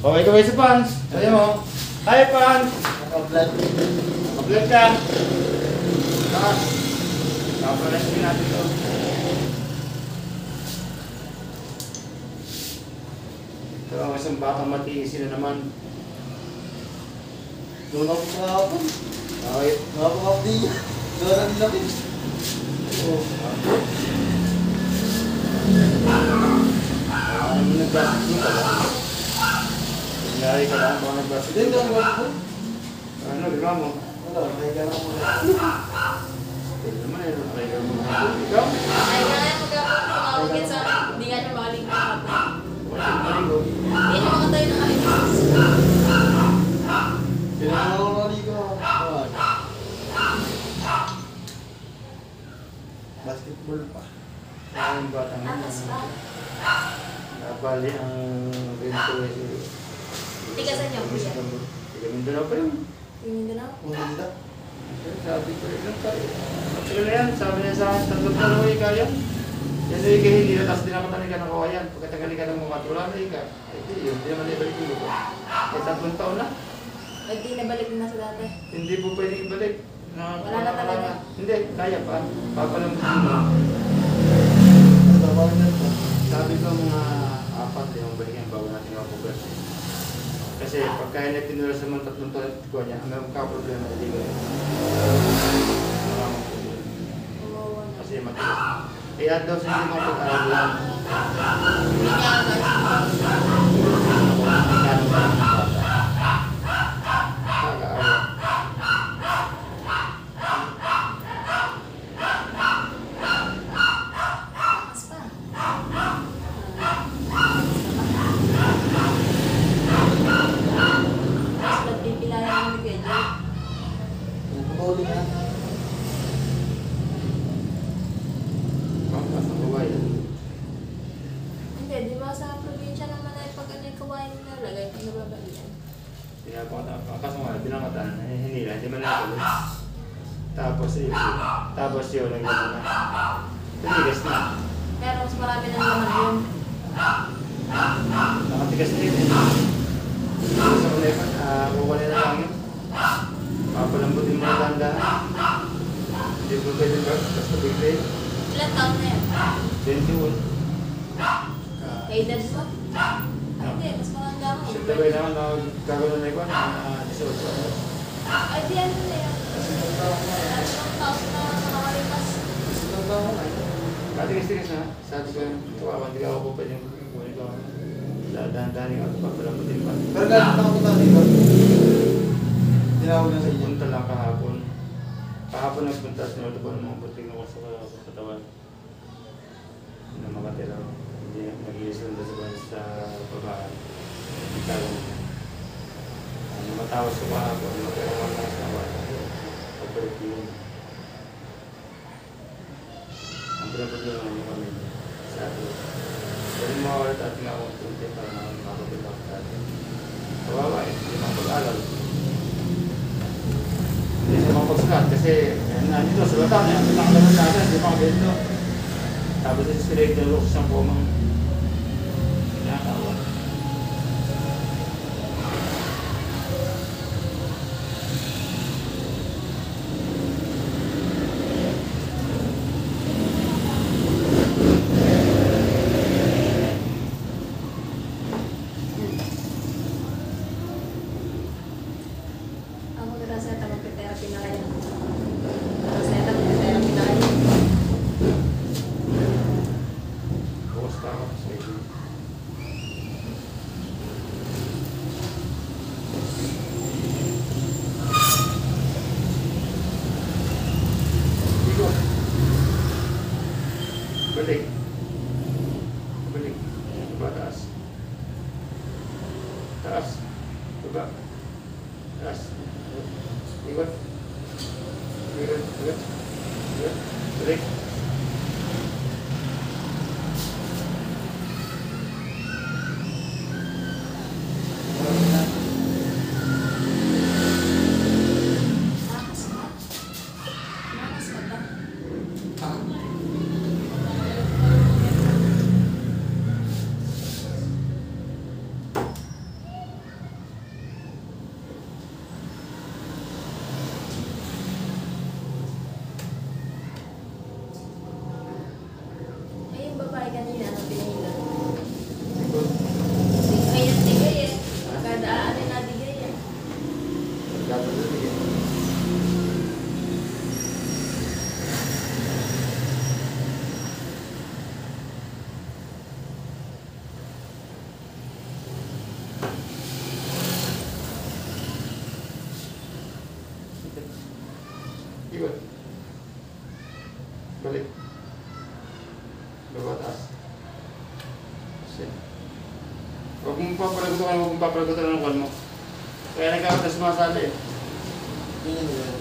Okay ka ba sa pants? Sabi mo. Hi, pants! Naka-vlog. Mag-vlog ka. Taas. Nakapalas din natin ito. Ito ang isang batang matiisin na naman. Doon ako sa hapon. Okay. Nakapakapdi niya. Doon ang lapit. Oo. Ano mo nag-gastos mo pala? Nangyari ka lang kung nag-gastos Hindi, hindi ako ako. Ano, di ba mo? Wala, nakahiga na ako. Hindi naman eh, nakahiga mo na. Ikaw? Ay, kaya tumawagin sa akin. Hindi nga niya makaling na hapon. Wala, nakahiga. Hindi niya makatayo ng kalipas. Pinaka ako naligo. Basketball pa. Ang batang Atas pa. Nabali ang bento eh. Tigasan niyo, kuya. Tiga Mindanao pa yun. Tingin din ako. Maganda. Sabi ko rin lang tayo. Matagal na yan, sabi niya sa akin, tatlong dalawa ika yan. Yan na ika hindi na, tapos dinakatan ka ng kawayan. Pagkatagal ka ng mga tulad na ika. Ay, yun, hindi naman ibalik yung lupa. Eh, 3 taon na. Ay, di nabalik na sa dati. Hindi po pwedeng ibalik. Wala na talaga. Hindi, kaya pa. Papalang mo. Ito, parang ganito. Sabi ko mga 4, yung balikin bago natin mga progress. Kasi pagka hindi tinula sa mga 3 taon ko niya, may magka-problema, hindi ko yun. Maraming problema. Oo, ano. Kasi matigas. Kaya daw sa hindi mga pag-aaral Hindi niya agad. Takas pa. Mas nagpipilaya naman ni Kuya Joy. Bowling na. Hindi, di ba sa probinsya naman ay pag ano yung kawain nilalagay, pag nababalian. Kaso nga, binangataan, hindi na, hindi man natuloy. Tapos yun, naglaman na. Tumigas na. Pero mas marami na naman yun. Nakatigas na yun eh. Sa kulepan, kukunin na lang yun. Papalambutin mo na tandaan. Hindi mo pwede ba? Basta bigay. Ilan taon na yan? 21. Kay edad mo? Ay, hindi, mas maganda ako. Siyempre kailangan na gagawin na ikaw na 18. Ay, di ano na yan. Tatlong taon na nakakalipas. Katigas-tigas na. Sabi ko, kawawan, hindi ako po pwede kukunin ko. Dahan-dahanin ako, papalambutin pa. Pero galit na ako tayo dito. Tinawag na sa inyo. Punta lang kahapon. Kahapon nagpunta at sinuto ko ng mga puting ako sa katawan. Hindi na makatira. Hindi nag-iisun sa babae. Itago niya. Matawas ko kahapon. Magkaroon ng katawan. Pag-break yun. Ang problema niya kami sa atin. Pero mga ulit ating akong tunti para makapagpapag sa atin. Kawawa eh. Hindi makapag-alal. Hindi siya makapagsulat kasi nandito sa latan eh, ang nakalaman natin, hindi makabito. Tapos yung select na looks ng pumang nakakawa. Ako na raseta magpiterapi na kayo. Raseta magpiterapi na kayo. Bukas pa ako sa iyo. Ikot. Balik. Balik. Baba, taas. Taas. Baba. Taas. Ikot. Ikot. Ikot. Ikot. Balik. Takas ka. Takas ka ba? Ikot. Balik. Baba taas. Sit. Huwag mong papalagutan, huwag mong papalagutan ng kwan mo. Kaya nagkakatas sumasali eh. Yun yun yun.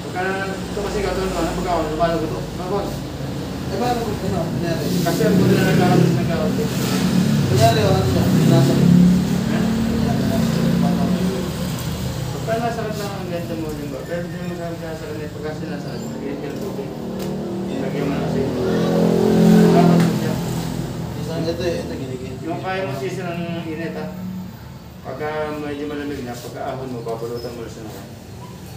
Pagka ito kasi gagawin mo, pagka ako, lumalago ito. Bakit? Eh, paano kung ano? Kunyari. Kasi ang buti na nagkakatas. Kunyari, ano siya? Nasa. Pagka nasakit lang ang ganda mo din ba? Pero hindi mo sabi sinasakit na pagka sinasakit, nag-iintil tubig. Lagyan mo na kasi. Dapat mo siya. Isang ito eh, ito ginigin. Yung kaya mo sisi ng init ha. Pagka medyo malamig na, pagka ahon mo, babalutan mo sa naman.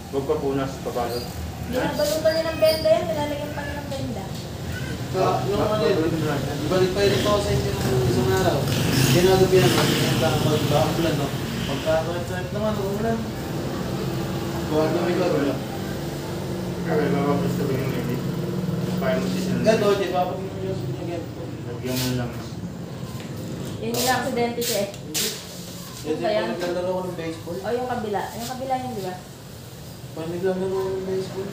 Huwag pa punas, pabalot. Binabalutan niya ng benda yan, nilalagyan pa niya ng benda. So, yung ano yun, ibalik pa rin ako sa inyo ng isang araw. Ginagabihan ko, sinenta ko mag-baaklan, no? Pagka-trip naman, umulan. Buwan na may gagawin. Kaya bababas ka yung init. Kaya mo sisi ng Gato, di ba? Pag yung sinigyan ko. lagyan mo lang. Yun yung aksidente siya eh. Kasi Ba yan? pag naglalaro ko ng baseball, O yung kabila. Yung kabila yun, di ba? pag naglalaro ko ng baseball,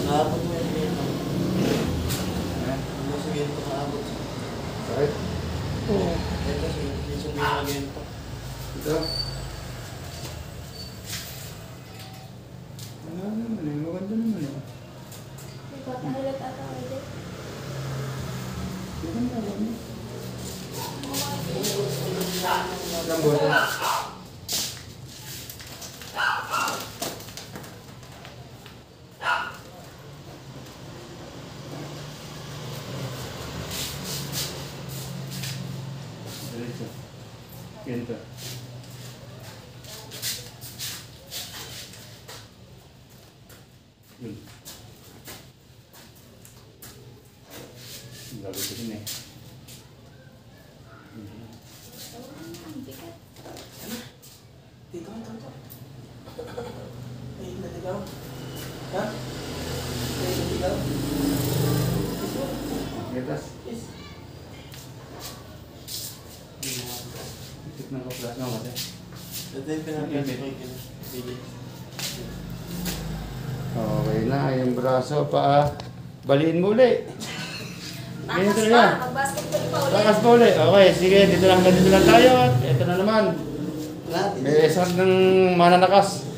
naabot mo yung ganito. Ano sa ganito naabot? Sakit? Oo. Ito, yung ganito. Ito. Wala naman eh, maganda naman eh. May patahilat ata ko dito. Maganda naman. Lambot. Diretso. Ganito. Yun. Lalo ko din eh. Ang bigat. Dito, ito. Ay, naligaw. Ha? Ay, naligaw. Gatas. Yes. Itik ng kaplas ng mata. Ito yung pinag-ibig ko yung bigay. Okay na, yung braso pa. Baliin mo uli. Takas Ganito pa. yan. Mag-basketball pa ulit. Takas pa uli. Okay, sige, dito lang tayo. At ito na naman. Lahat. May isang ng mananakas.